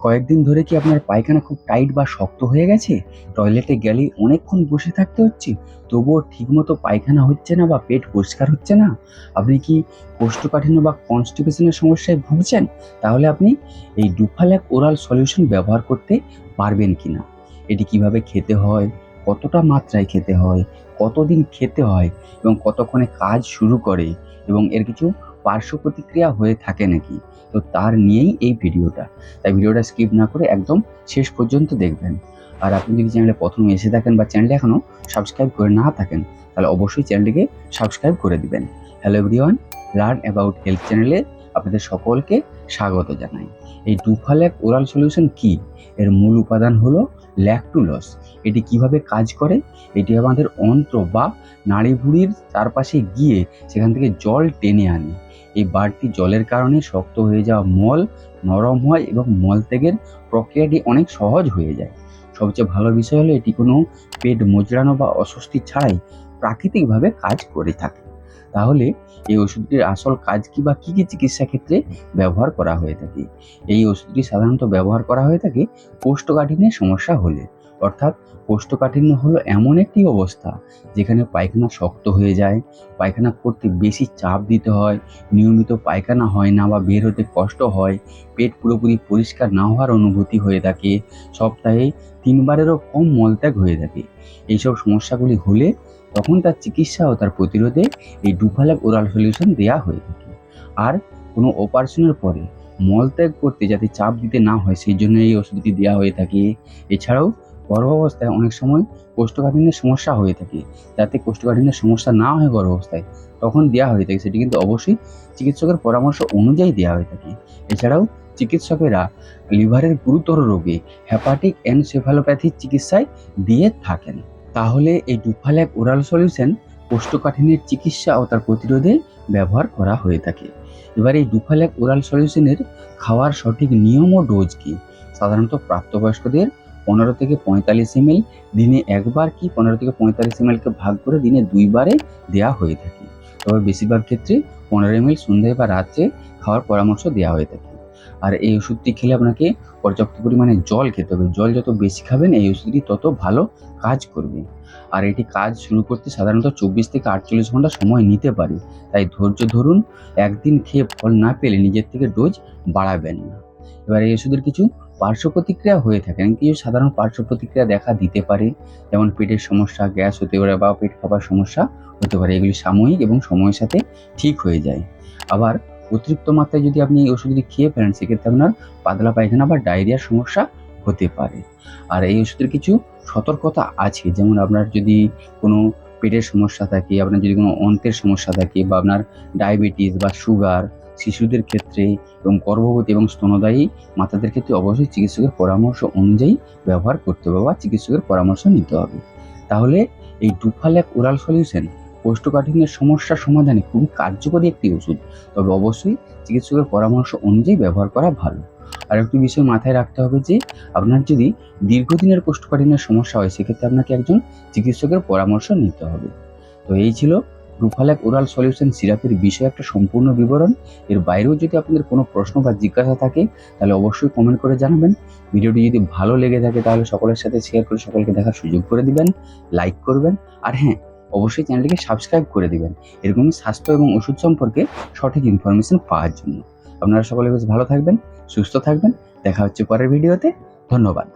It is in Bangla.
কয়েকদিন ধরে কি আপনার পায়খানা খুব টাইট বা শক্ত হয়ে গেছে? টয়লেটে গেলে অনেকক্ষণ বসে থাকতে হচ্ছে, তবুও ঠিকমতো পায়খানা হচ্ছে না বা পেট পরিষ্কার হচ্ছে না? আপনি কি কোষ্ঠকাঠিন্য বা কনস্টিপেশনের সমস্যায় ভুগছেন? তাহলে আপনি এই ডুফাল্যাক ওরাল সলিউশন ব্যবহার করতে পারবেন কিনা। এটি কিভাবে খেতে হয়, কতটা মাত্রায় খেতে হয়, কতদিন খেতে হয় এবং কতক্ষণে কাজ শুরু করে এবং এর কিছু পার্শ্ব প্রতিক্রিয়া হয়ে থাকে নাকি, তো তার নিয়েই এই ভিডিওটা। তাই ভিডিওটা স্কিপ না করে একদম শেষ পর্যন্ত দেখবেন। আর আপনি যদি চ্যানেলে প্রথম এসে থাকেন বা চ্যানেলটি এখনও সাবস্ক্রাইব করে না থাকেন, তাহলে অবশ্যই চ্যানেলটিকে সাবস্ক্রাইব করে দিবেন। Hello everyone, learn about health চ্যানেলে আপনাদের সকলকে স্বাগত জানাই। এই ডুফাল্যাক ওরাল সলিউশন কি? এর মূল উপাদান হলো ল্যাকটুলস। এটি কিভাবে কাজ করে? এটি আমাদের অন্ত্র বা নাড়িভুড়ির চারপাশে গিয়ে সেখান থেকে জল টেনে আনে। এই বাড়তি জলের কারণে শক্ত হয়ে যাওয়া মল নরম হয় এবং মলত্যাগের প্রক্রিয়াটি অনেক সহজ হয়ে যায়। সবচেয়ে ভালো বিষয় হলো এটি কোনো পেট মোচড়ানো বা অস্বস্তি ছাড়াই প্রাকৃতিকভাবে কাজ করে থাকে। তাহলে এই ওষুধটির আসল কাজ কি বা কী কী চিকিৎসা ক্ষেত্রে ব্যবহার করা হয়ে থাকে? এই ওষুধটি সাধারণত ব্যবহার করা হয়ে থাকে কোষ্ঠকাঠিন্যের সমস্যা হলে। অর্থাৎ কোষ্ঠকাঠিন্য হলো এমন একটি অবস্থা যেখানে পায়খানা শক্ত হয়ে যায়, পায়খানা করতে বেশি চাপ দিতে হয়, নিয়মিত পায়খানা হয় না বা বের হতে কষ্ট হয়, পেট পুরোপুরি পরিষ্কার না হওয়ার অনুভূতি হয়ে থাকে, সপ্তাহে ৩ বারেরও কম মলত্যাগ হয়ে থাকে। এইসব সমস্যাগুলি হলে তখন তার চিকিৎসা ও তার প্রতিরোধে এই ডুফাল্যাক ওরাল সলিউশন দেওয়া হয়ে থাকে। আর কোনো অপারেশনের পরে মলত্যাগ করতে যাতে চাপ দিতে না হয় সেই জন্য এই ওষুধটি দেওয়া হয়ে থাকে। এছাড়াও গর্ভাবস্থায় অনেক সময় কোষ্ঠকাঠিন্যের সমস্যা হয়ে থাকে, যাতে কোষ্ঠকাঠিন্যের সমস্যা না হয় গর্ভাবস্থায়, তখন দেওয়া হয়ে থাকে। সেটি কিন্তু অবশ্যই চিকিৎসকের পরামর্শ অনুযায়ী দেওয়া হয়ে থাকে। এছাড়াও চিকিৎসকেরা লিভারের গুরুতর রোগে হেপাটিক এনসেফালোপ্যাথির চিকিৎসায় দিয়ে থাকেন। তাহলে এই ডুফাল্যাক ওরাল সলিউশন কোষ্ঠকাঠিন্যের চিকিৎসা ও তার প্রতিরোধে ব্যবহার করা হয়ে থাকে। এবার এই ডুফাল্যাক ওরাল সলিউশনের খাওয়ার সঠিক নিয়ম ও ডোজ কি? সাধারণত প্রাপ্তবয়স্কদের 15 থেকে 45 ml দিনে একবার কি 15 থেকে 45 mlকে ভাগ করে দিনে 2 বারে দেওয়া হয়ে থাকে। তবে বেশিরভাগ ক্ষেত্রে 15 ml সন্ধ্যায় বা রাত্রে খাওয়ার পরামর্শ দেওয়া হয়ে থাকে। আর এই ওষুধটি খেলে আপনাকে পর্যাপ্ত পরিমাণে জল খেতে হবে। জল যত বেশি খাবেন এই ওষুধটি তত ভালো কাজ করবে। আর এটি কাজ শুরু করতে সাধারণত 24 থেকে 48 ঘন্টা সময় নিতে পারে। তাই ধৈর্য ধরুন, একদিন খেয়ে ফল না পেলে নিজের থেকে ডোজ বাড়াবেন না। এবার এই ওষুধের কিছু পার্শ্ব প্রতিক্রিয়া হয়ে থাকে, কিছু সাধারণ পার্শ্ব প্রতিক্রিয়া দেখা দিতে পারে, যেমন পেটের সমস্যা, গ্যাস হতে পারে বা পেট ফাঁপার সমস্যা হতে পারে। এগুলি সাময়িক এবং সময়ের সাথে ঠিক হয়ে যায়। আবার অতিরিক্ত মাত্রায় যদি আপনি এই ওষুধটি খেয়ে ফেলেন সেক্ষেত্রে আপনার পাতলা পায়খানা বা ডায়রিয়ার সমস্যা হতে পারে। আর এই ওষুধের কিছু সতর্কতা আছে, যেমন আপনার যদি কোনো পেটের সমস্যা থাকে, আপনার যদি কোনো অন্ত্রের সমস্যা থাকে বা আপনার ডায়াবেটিস বা সুগার, শিশুদের ক্ষেত্রে এবং গর্ভবতী এবং স্তনদায়ী মাতাদের ক্ষেত্রে অবশ্যই চিকিৎসকের পরামর্শ অনুযায়ী ব্যবহার করতে হবে বা চিকিৎসকের পরামর্শ নিতে হবে। তাহলে এই ডুফাল্যাক ওরাল সলিউশন কোষ্ঠকাঠিন্যের সমস্যার সমাধানে খুবই কার্যকরী একটি ওষুধ, তবে অবশ্যই চিকিৎসকের পরামর্শ অনুযায়ী ব্যবহার করা ভালো। আর একটি বিষয় মাথায় রাখতে হবে যে আপনার যদি দীর্ঘদিনের কোষ্ঠকাঠিন্যের সমস্যা হয় সেক্ষেত্রে আপনাকে একজন চিকিৎসকের পরামর্শ নিতে হবে। তো এই ছিল ডুফাল্যাক ওরাল সলিউশন সিরাপের বিষয়ে একটা সম্পূর্ণ বিবরণ। এর বাইরেও যদি আপনাদের কোনো প্রশ্ন বা জিজ্ঞাসা থাকে তাহলে অবশ্যই কমেন্ট করে জানাবেন। ভিডিওটি যদি ভালো লেগে থাকে তাহলে সকলের সাথে শেয়ার করে সকলকে দেখার সুযোগ করে দিবেন, লাইক করবেন। আর হ্যাঁ, অবশ্যই চ্যানেলটিকে সাবস্ক্রাইব করে দিবেন এরকমই স্বাস্থ্য এবং ওষুধ সম্পর্কে সঠিক ইনফরমেশন পাওয়ার জন্য। আপনারা সকলে বেশ ভালো থাকবেন, সুস্থ থাকবেন। দেখা হচ্ছে পরের ভিডিওতে। ধন্যবাদ।